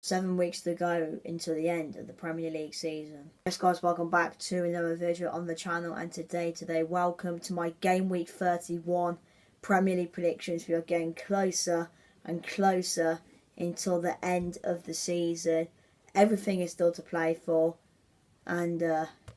7 weeks to go until the end of the Premier League season. Yes guys, welcome back to another video on the channel, and today welcome to my game week 31 Premier League predictions. We are getting closer and closer until the end of the season. Everything is still to play for, and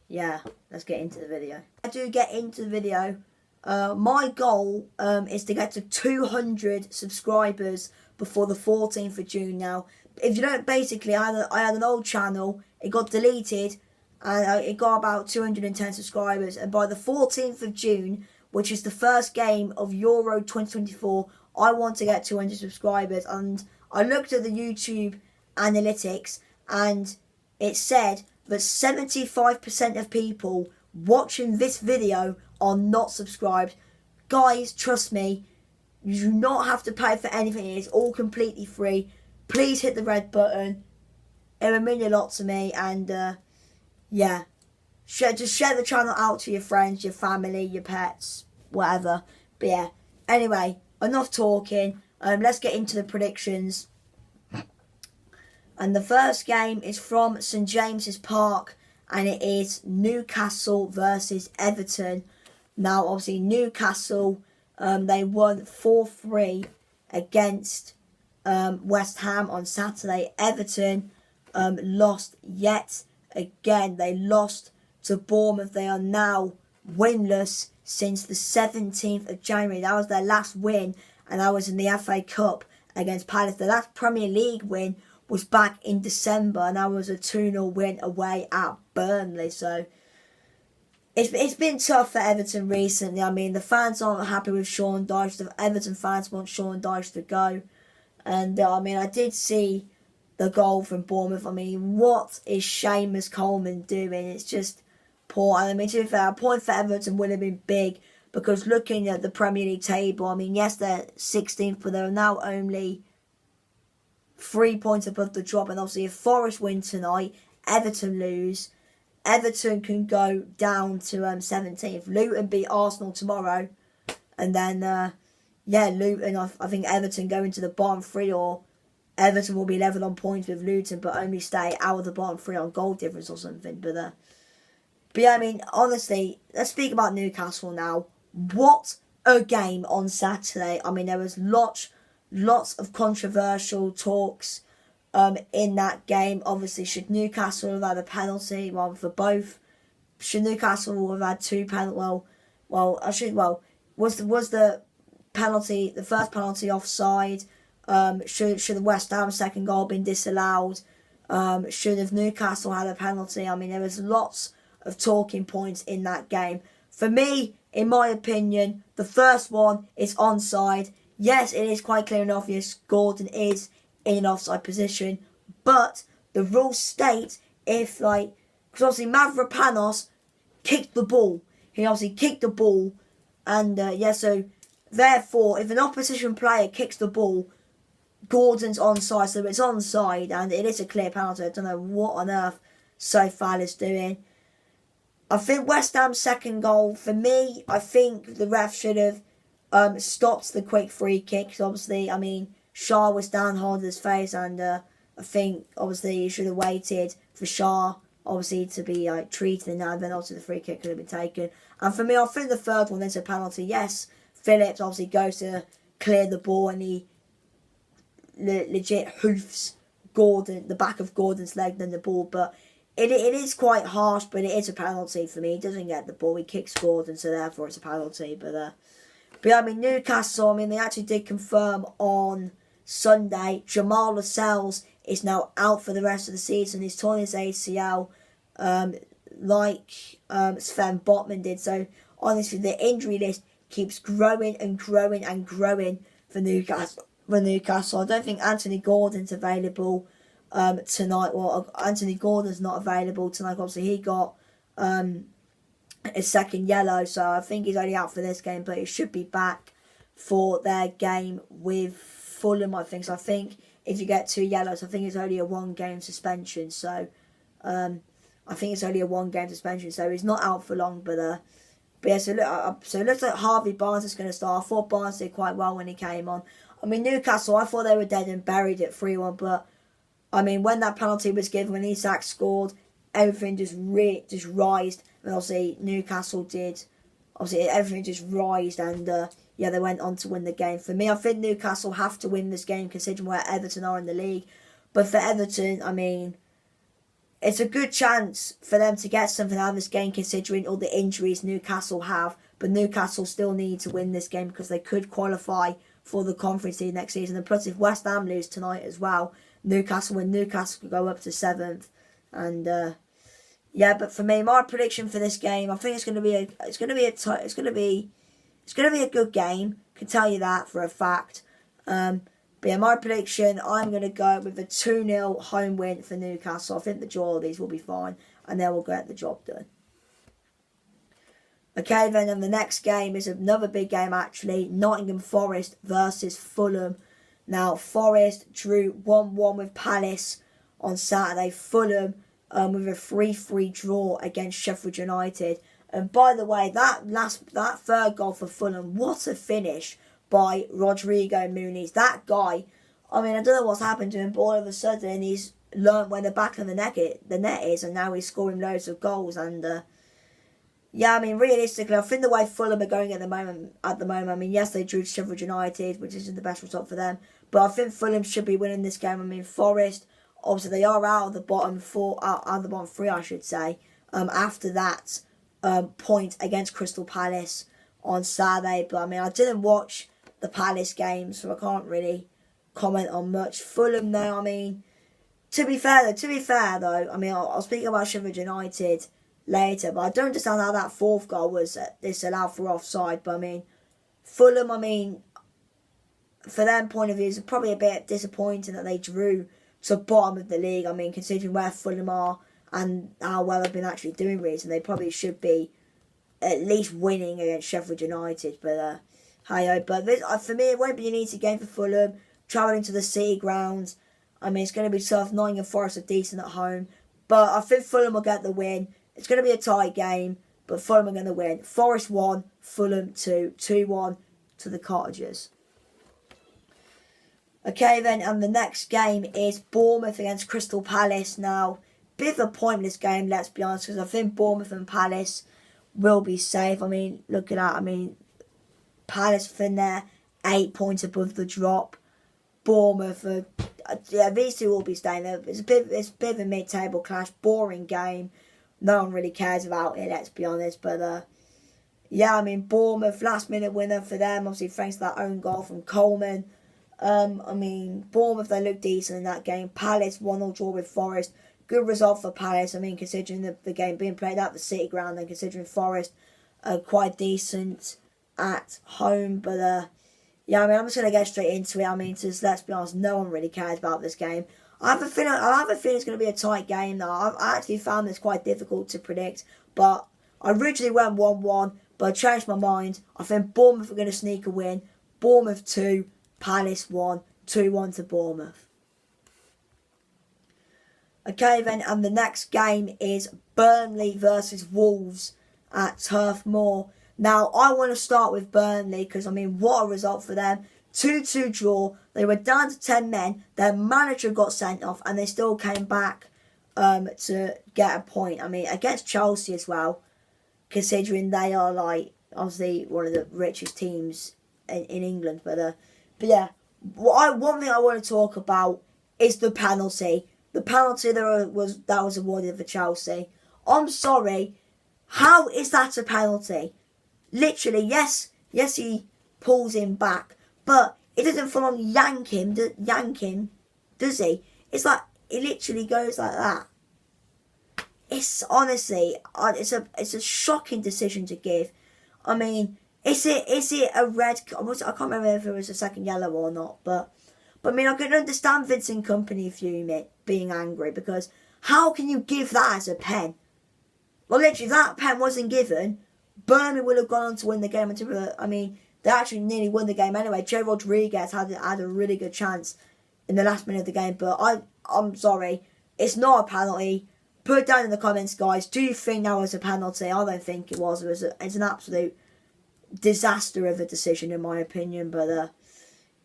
yeah, let's get into the video. I do get into the video. My goal is to get to 200 subscribers before the 14th of June. Now, if you don't, basically, I had an old channel, it got deleted, and it got about 210 subscribers, and by the 14th of June, which is the first game of Euro 2024, I want to get 200 subscribers. And I looked at the YouTube analytics, and it said that 75% of people watching this video are not subscribed. Guys, trust me, you do not have to pay for anything. It's all completely free. Please hit the red button. It would mean a lot to me. And yeah, just share the channel out to your friends, your family, your pets, whatever. But yeah, anyway, enough talking. Let's get into the predictions. And the first game is from St James's Park, and it is Newcastle versus Everton. Now, obviously, Newcastle, they won 4-3 against West Ham on Saturday. Everton lost yet again. They lost to Bournemouth. They are now winless since the 17th of January. That was their last win, and that was in the FA Cup against Palace. The last Premier League win was back in December, and that was a 2-0 win away at Burnley. So it's been tough for Everton recently. I mean, the fans aren't happy with Sean Dyche. The Everton fans want Sean Dyche to go. And I mean, I did see the goal from Bournemouth. I mean, what is Seamus Coleman doing? It's just poor. And I mean, to be fair, a point for Everton would have been big, because looking at the Premier League table, I mean, yes, they're 16th, but they're now only 3 points above the drop. And obviously, if Forest win tonight, Everton lose, Everton can go down to 17th. Luton beat Arsenal tomorrow, and then yeah, Luton, I think Everton go into the bottom three, or Everton will be level on points with Luton, but only stay out of the bottom three on goal difference or something. But yeah, I mean, honestly, let's speak about Newcastle now. What a game on Saturday. I mean, there was lots of controversial talks in that game. Obviously, should Newcastle have had a penalty? Well, for both. Should Newcastle have had two penalties? Was the penalty, the first penalty, offside? Should the West Ham second goal been disallowed? Should have Newcastle had a penalty? I mean, there was lots of talking points in that game. For me, in my opinion, the first one is onside. Yes, it is quite clear and obvious Gordon is in an offside position, but the rules state if, like, because obviously Mavropanos kicked the ball. He obviously kicked the ball, and yeah, so therefore, if an opposition player kicks the ball, Gordon's onside, so it's onside, and it is a clear penalty. I don't know what on earth Sofal is doing. I think West Ham's second goal, for me, I think the ref should have stopped the quick free kick. Because obviously, I mean, Shah was down holding his face, and I think obviously he should have waited for Shah obviously to be like treated, and then obviously the free kick could have been taken. And for me, I think the third one is a penalty. Yes, Phillips obviously goes to clear the ball, and he legit hoofs Gordon, the back of Gordon's leg, than the ball. But it is quite harsh, but it is a penalty for me. He doesn't get the ball, he kicks Gordon, so therefore it's a penalty. But yeah, I mean, Newcastle, I mean, they actually did confirm on Sunday Jamal Lascelles is now out for the rest of the season. He's torn his ACL, like Sven Botman did. So honestly, the injury list keeps growing and growing and growing for Newcastle. I don't think Anthony Gordon's available tonight. Well, Anthony Gordon's not available tonight. Obviously, he got his second yellow, so I think he's only out for this game, but he should be back for their game with Fulham, I think. So I think if you get 2 yellows, I think it's only a 1-game suspension. So I think it's only a 1-game suspension. So he's not out for long. But yeah, so it looks like Harvey Barnes is going to start. I thought Barnes did quite well when he came on. I mean, Newcastle, I thought they were dead and buried at 3-1, but I mean, when that penalty was given, when Isak scored, everything just rised. And obviously Newcastle did. Obviously everything just rised, and yeah, they went on to win the game. For me, I think Newcastle have to win this game considering where Everton are in the league. But for Everton, I mean, it's a good chance for them to get something out of this game considering all the injuries Newcastle have. But Newcastle still need to win this game because they could qualify for the Conference League next season. And plus, if West Ham lose tonight as well, Newcastle could go up to 7th. And yeah, but for me, my prediction for this game, I think it's going to be a good game. Can tell you that for a fact. But yeah, my prediction, I'm going to go with a 2-0 home win for Newcastle. I think the draw of these will be fine, and they will get the job done. Okay, then, and the next game is another big game, actually. Nottingham Forest versus Fulham. Now, Forest drew 1-1 with Palace on Saturday. Fulham with a 3-3 draw against Sheffield United. And by the way, that third goal for Fulham, what a finish by Rodrigo Muniz. That guy, I mean, I don't know what's happened to him, but all of a sudden he's learnt where the back of the net is, and now he's scoring loads of goals. And yeah, I mean, realistically, I think the way Fulham are going at the moment, I mean, yes, they drew Sheffield United, which isn't the best result for them, but I think Fulham should be winning this game. I mean, Forest, obviously, they are out of the bottom three, I should say. After that point against Crystal Palace on Saturday, but I mean, I didn't watch the Palace game, so I can't really comment on much. Fulham, though, I mean, to be fair though, I mean, I'll speak about Sheffield United later, but I don't understand how that fourth goal was disallowed for offside. But I mean, Fulham, I mean, for their point of view, it's probably a bit disappointing that they drew to the bottom of the league. I mean, considering where Fulham are and how well they've been actually doing recently, they probably should be at least winning against Sheffield United. But but this, for me, it won't be an easy game for Fulham. Travelling to the City ground, I mean, it's going to be tough. Nottingham Forest are decent at home, but I think Fulham will get the win. It's going to be a tight game, but Fulham are going to win. Forest 1, Fulham 2, 2-1 to the Cottagers. Okay then, and the next game is Bournemouth against Crystal Palace. Now, bit of a pointless game, let's be honest, because I think Bournemouth and Palace will be safe. I mean, look at that. I mean, Palace fin there, 8 points above the drop. Bournemouth, yeah, these two will be staying there. It's a bit of a mid-table clash, boring game. No one really cares about it, let's be honest. But yeah, I mean, Bournemouth, last-minute winner for them, obviously thanks to that own goal from Coleman. I mean, Bournemouth, they look decent in that game. Palace 1-0 draw with Forest. Good result for Palace. I mean, considering the game being played at the City ground, and considering Forest are quite decent at home. But yeah, I mean, I'm just going to get straight into it. I mean, just let's be honest, no one really cares about this game. I have a feeling it's going to be a tight game now. I actually found this quite difficult to predict, but I originally went 1-1, but I changed my mind. I think Bournemouth are going to sneak a win. Bournemouth 2, Palace 1, 2-1 to Bournemouth. Okay then, and the next game is Burnley versus Wolves at Turf Moor. Now, I want to start with Burnley because, I mean, what a result for them. 2-2 draw. They were down to 10 men. Their manager got sent off and they still came back to get a point. I mean, against Chelsea as well, considering they are, like, obviously one of the richest teams in England. But yeah, one thing I want to talk about is the penalty. The penalty that was awarded for Chelsea. I'm sorry. How is that a penalty? Literally, yes, he pulls him back, but it doesn't full on yank him, does he? It's like, it literally goes like that. It's honestly, it's a shocking decision to give. I mean, is it a red? I can't remember if it was a second yellow or not, but I mean, I can understand Vincent Kompany being angry, because how can you give that as a pen? Well, literally, if that pen wasn't given, Burnley would have gone on to win the game. I mean, they actually nearly won the game anyway. Joe Rodriguez had a really good chance in the last minute of the game, but I'm sorry, it's not a penalty. Put it down in the comments, guys. Do you think that was a penalty? I don't think it was. It's an absolute disaster of a decision, in my opinion. But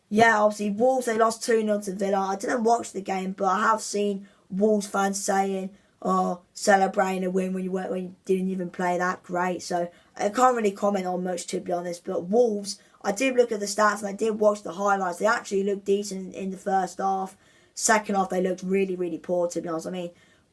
yeah, obviously Wolves, they lost 2-0 to Villa. I didn't watch the game, but I have seen Wolves fans saying, "Oh, celebrating a win when you didn't even play that great." So I can't really comment on much, to be honest. But Wolves, I did look at the stats and I did watch the highlights. They actually looked decent in the first half. Second half, they looked really, really poor, to be honest. I mean,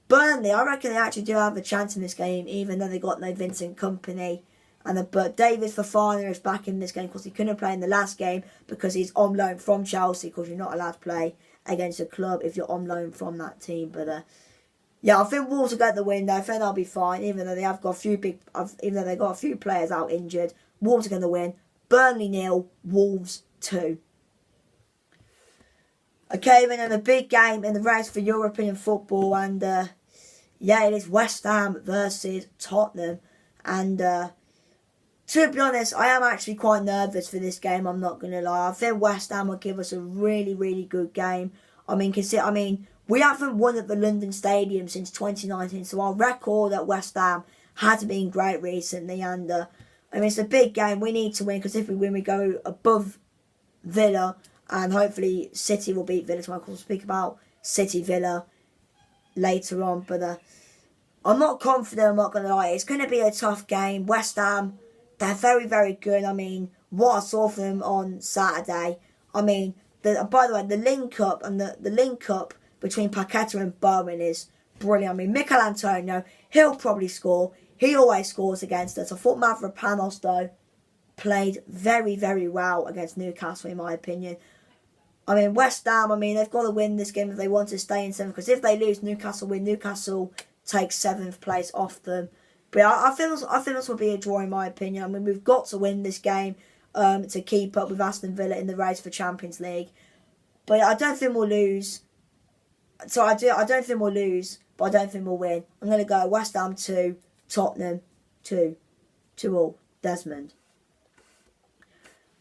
Burnley, I reckon they actually do have a chance in this game, even though they got no Vincent Kompany. But David Fofana is back in this game because he couldn't play in the last game because he's on loan from Chelsea, because you're not allowed to play against a club if you're on loan from that team. But yeah, I think Wolves will get the win. Though. I think they'll be fine, even though they have got a few even though they got a few players out injured. Wolves are going to win. Burnley 0, Wolves 2. Okay, then a big game in the race for European football, and yeah, it is West Ham versus Tottenham, and to be honest, I am actually quite nervous for this game. I'm not gonna lie. I think West Ham will give us a really, really good game. I mean, we haven't won at the London Stadium since 2019, so our record at West Ham has been great recently. And I mean, it's a big game. We need to win, because if we win, we go above Villa, and hopefully City will beat Villa. So I'll speak about City Villa later on. But I'm not confident. I'm not gonna lie. It's gonna be a tough game. West Ham, they're very, very good. I mean, what I saw from them on Saturday. I mean, by the way, the link up and the link up between Paqueta and Bowen is brilliant. I mean, Mikel Antonio, he'll probably score. He always scores against us. I thought Mavropanos, though, played very, very well against Newcastle, in my opinion. I mean, West Ham, I mean, they've got to win this game if they want to stay in 7th, because if they lose, Newcastle win. Newcastle takes 7th place off them. But I think this will be a draw, in my opinion. I mean, we've got to win this game to keep up with Aston Villa in the race for Champions League. But I don't think we'll lose. So I don't think we'll lose, but I don't think we'll win. I'm going to go West Ham 2, Tottenham 2. 2-all. Desmond.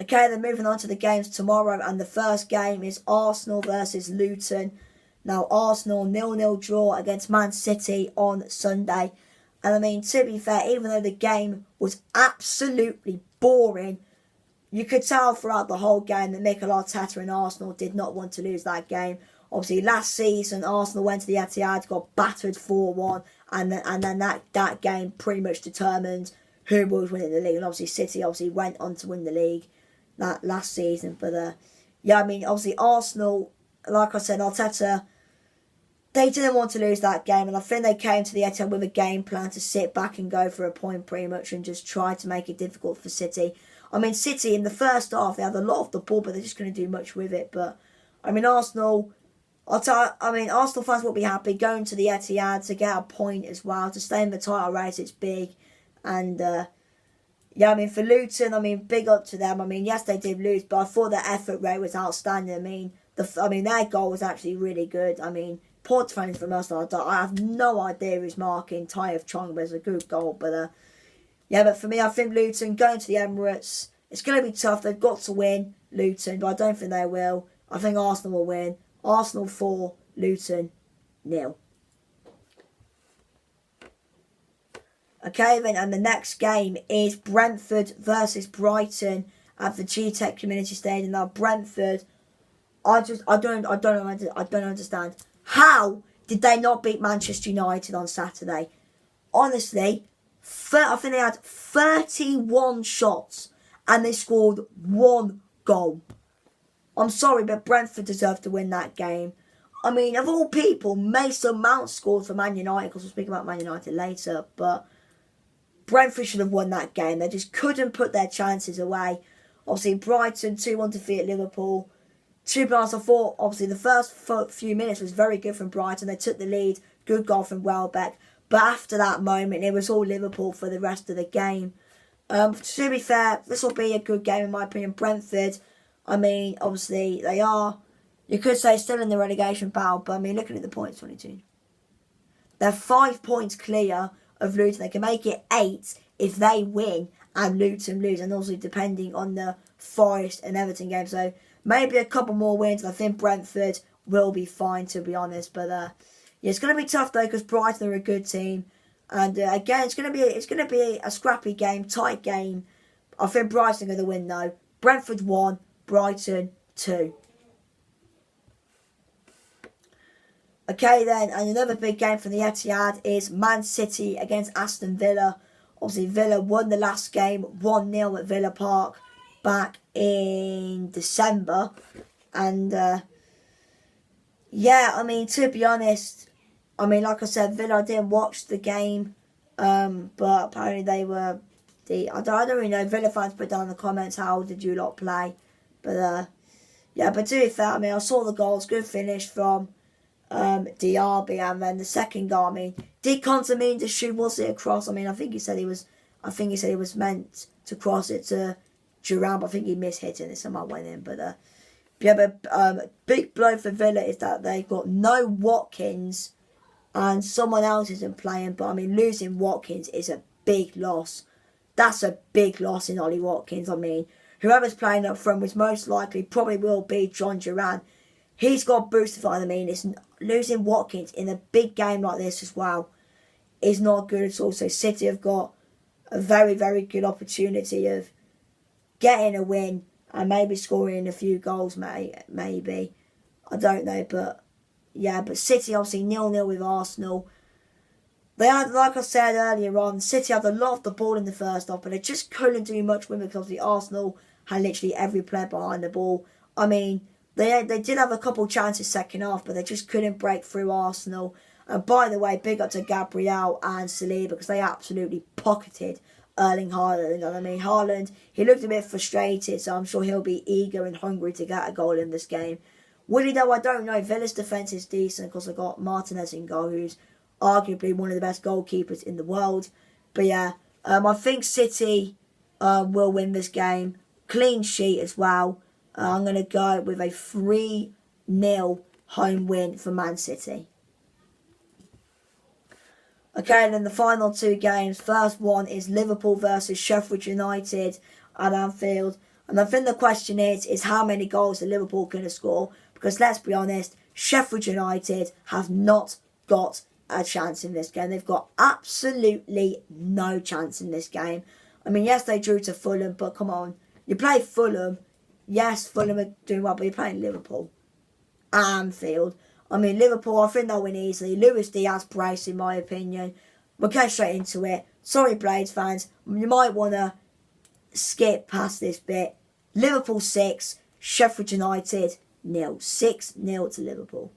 Okay, then moving on to the games tomorrow. And the first game is Arsenal versus Luton. Now, Arsenal 0-0 draw against Man City on Sunday. And I mean, to be fair, even though the game was absolutely boring, you could tell throughout the whole game that Mikel Arteta and Arsenal did not want to lose that game. Obviously, last season, Arsenal went to the Etihad, got battered 4-1, and then that game pretty much determined who was winning the league. And obviously, City went on to win the league that last season. But yeah, I mean, obviously, Arsenal, like I said, Arteta, they didn't want to lose that game, and I think they came to the Etihad with a game plan to sit back and go for a point pretty much and just try to make it difficult for City. I mean, City in the first half, they had a lot of the ball, but they're just going to do much with it. But I mean, Arsenal fans will be happy going to the Etihad to get a point as well, to stay in the title race. It's big. And yeah, I mean, for Luton, I mean, big up to them. I mean, yes, they did lose, but I thought their effort rate was outstanding. I mean, their goal was actually really good. I mean, poor defending from us. I have no idea who's marking Tai of Chong, but it's a good goal. But yeah, but for me, I think Luton going to the Emirates, it's going to be tough. They've got to win, Luton, but I don't think they will. I think Arsenal will win. Arsenal 4, Luton 0. Okay, then, and the next game is Brentford versus Brighton at the G-Tech Community Stadium. Now, Brentford, I don't understand. How did they not beat Manchester United on Saturday? Honestly, I think they had 31 shots and they scored 1 goal. I'm sorry, but Brentford deserved to win that game. I mean, of all people, Mason Mount scored for Man United, because we'll speak about Man United later, but Brentford should have won that game. They just couldn't put their chances away. Obviously, Brighton 2-1 defeat at Liverpool. To be honest, I thought, obviously, the first few minutes was very good from Brighton. They took the lead. Good goal from Welbeck. But after that moment, it was all Liverpool for the rest of the game. To be fair, this will be a good game, in my opinion. Brentford, I mean, obviously, they are, you could say, still in the relegation battle. But, I mean, looking at the points, 22. They're 5 points clear of Luton. They can make it 8 if they win and Luton lose. And also depending on the Forest and Everton game. So, maybe a couple more wins. I think Brentford will be fine, to be honest. But yeah, it's going to be tough though, because Brighton are a good team, and again, it's going to be a scrappy game, tight game. I think Brighton are going to win though. Brentford 1, Brighton 2. Okay then, and another big game from the Etihad is Man City against Aston Villa. Obviously Villa won the last game 1-0 at Villa Park back in December. And yeah, I mean, to be honest, I mean, like I said, Villa, I didn't watch the game, but apparently they were, I don't really know, Villa fans put down in the comments, how did you lot play? But yeah, but to be fair, I mean, I saw the goals, good finish from Diaby, and then the second goal, I mean, did Conte mean to shoot, was it across? I mean, I think he said he was meant to cross it to Duran, but I think he missed hitting it, so I went in, but yeah, but big blow for Villa is that they've got no Watkins and someone else isn't playing, but I mean, losing Watkins is a big loss. That's a big loss in Ollie Watkins. I mean, whoever's playing up front, which most likely probably will be John Duran, he's got boosted. I mean, it's losing Watkins in a big game like this as well is not good at all. So City have got a very, very good opportunity of getting a win and maybe scoring a few goals, maybe. I don't know, but yeah, but City obviously 0-0 with Arsenal. They had, like I said earlier on, City had a lot of the ball in the first half, but they just couldn't do much with it because the Arsenal had literally every player behind the ball. I mean, they did have a couple chances second half, but they just couldn't break through Arsenal. And by the way, big up to Gabriel and Saliba because they absolutely pocketed Erling Haaland. You know what I mean? Haaland, he looked a bit frustrated, so I'm sure he'll be eager and hungry to get a goal in this game. Will he though? I don't know. Villa's defence is decent because they've got Martinez in goal, who's arguably one of the best goalkeepers in the world. But yeah, I think City will win this game. Clean sheet as well. I'm going to go with a 3-0 home win for Man City. Okay, and then the final two games. First one is Liverpool versus Sheffield United at Anfield. And I think the question is how many goals are Liverpool going to score? Because let's be honest, Sheffield United have not got a chance in this game. They've got absolutely no chance in this game. I mean, yes, they drew to Fulham, but come on. You play Fulham. Yes, Fulham are doing well, but you're playing Liverpool. Anfield. I mean, Liverpool, I think they'll win easily. Luis Diaz brace, in my opinion. We'll get straight into it. Sorry, Blades fans. You might want to skip past this bit. Liverpool 6, Sheffield United 0. 6-0 to Liverpool.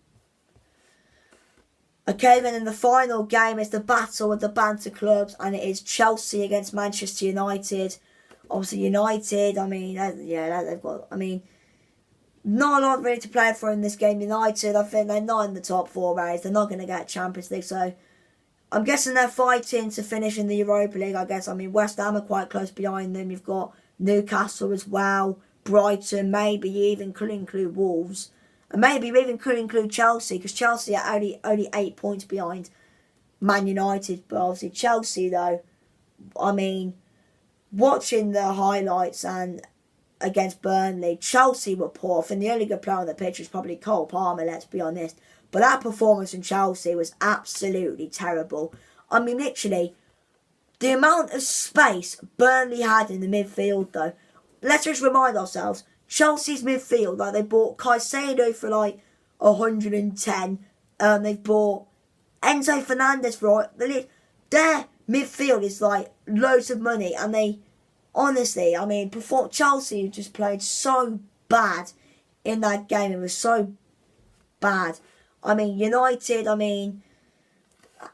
Okay, then in the final game is the battle of the banter clubs, and it is Chelsea against Manchester United. Obviously, United, I mean, they've got, I mean, not a lot really to play for in this game. United, I think they're not in the top 4 race. They're not going to get Champions League, so I'm guessing they're fighting to finish in the Europa League, I guess. I mean, West Ham are quite close behind them. You've got Newcastle as well, Brighton, maybe even could include Wolves. And maybe even could include Chelsea, because Chelsea are only 8 points behind Man United. But obviously Chelsea, though, I mean, watching the highlights and against Burnley, Chelsea were poor. And the only good player on the pitch was probably Cole Palmer, let's be honest. But that performance in Chelsea was absolutely terrible. I mean, literally, the amount of space Burnley had in the midfield, though. Let's just remind ourselves, Chelsea's midfield, like they bought Caicedo for like 110. They've bought Enzo Fernandez for their midfield is like loads of money, and they honestly, I mean, Chelsea just played so bad in that game. It was so bad. I mean, United, I mean,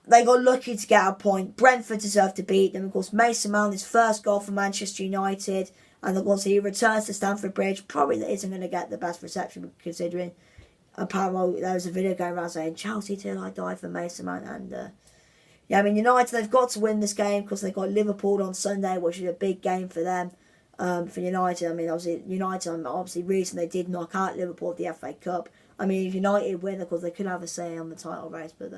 they got lucky to get a point. Brentford deserved to beat them. Of course, Mason Mount, his first goal for Manchester United. And of course, he returns to Stamford Bridge. Probably isn't going to get the best reception, considering apparently there was a video going around saying Chelsea till I die for Mason Mount. And yeah, I mean, United, they've got to win this game because they've got Liverpool on Sunday, which is a big game for them. For United, I mean, obviously, United, obviously, reason they did knock out Liverpool at the FA Cup. I mean, if United win, of course, they could have a say on the title race. But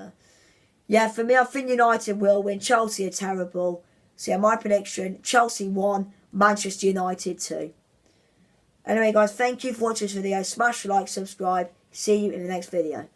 yeah, for me, I think United will win. Chelsea are terrible. So yeah, my prediction, Chelsea 1, Manchester United 2. Anyway, guys, thank you for watching this video. Smash the like, subscribe. See you in the next video.